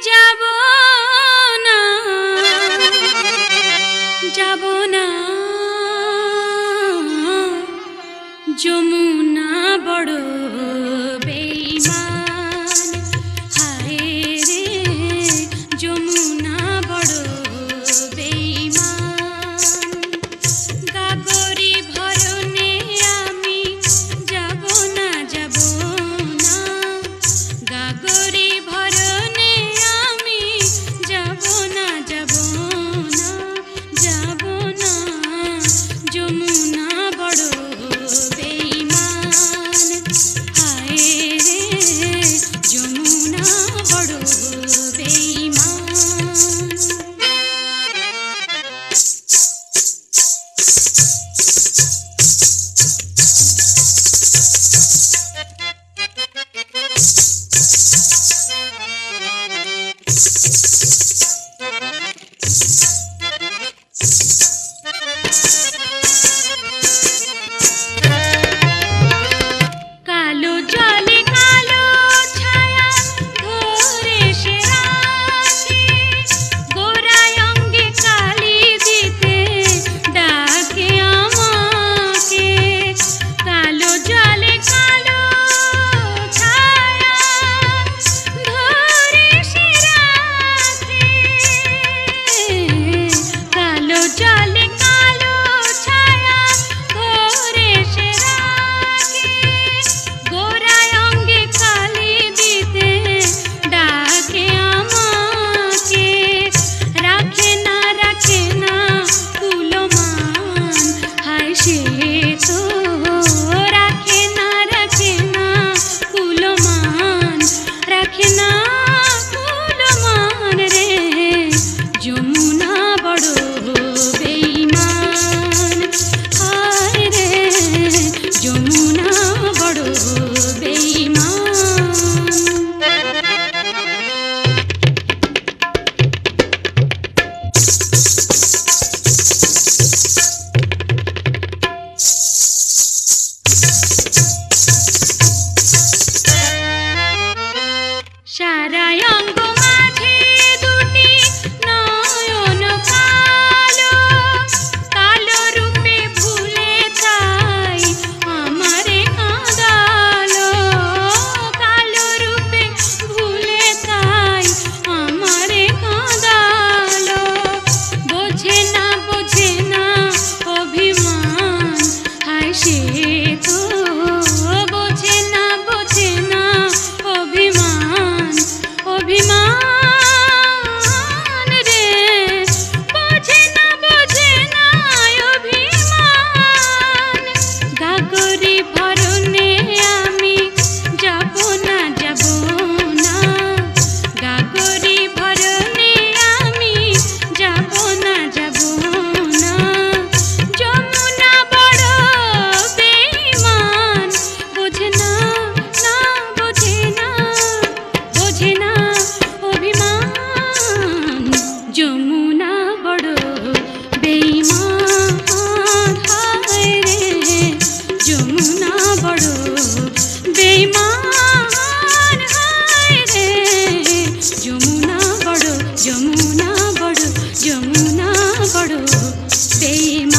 যাব না যাব না যমুনা বড় বেঈমান হায় রে যমুনা বড় বেঈমান গাগরি ভরনে আমি যাব না গাগরি ভরনে আমি যাব না যমুনা বড় বেঈমান হায় রে যমুনা বড় বেঈমান কালো জলে কালো ছায়া ধরে সে রাখে গোরায় অঙ্গে কালি দিতে ডাকে আমাকে কালো জলে কালো ছায়া ধরে সে রাখে কালো জলে কালো ছায়া ধরে সে রাখে গোরায় অঙ্গে কালি দিতে ডাকে আমাকে রাখে না কুলমান হায় সে তো রাখে না কুলমান কুলমান রে যমুনা বড় বেঈমান হায় রে যমুনা বড় বেঈমান সারা অঙ্গ মাঝে দুটি নয়ন কালো কালো রূপে ভুলে তাই আমারে কাঁদালো কালো রূপে ভুলে তাই আমারে কাঁদালো বোঝে না অভিমান হায় সে তো বোঝে না অভিমান রে বোঝে না অভিমান গাগরি ভরনে আমি যাব না গাগরি ভরনে আমি যাব না যমুনা বড় বেঈমান বোঝে না অভিমান যমুনা বড় বেঈমান হায় রে যমুনা বড় বেঈমান হায় রে যমুনা বড় বেঈমান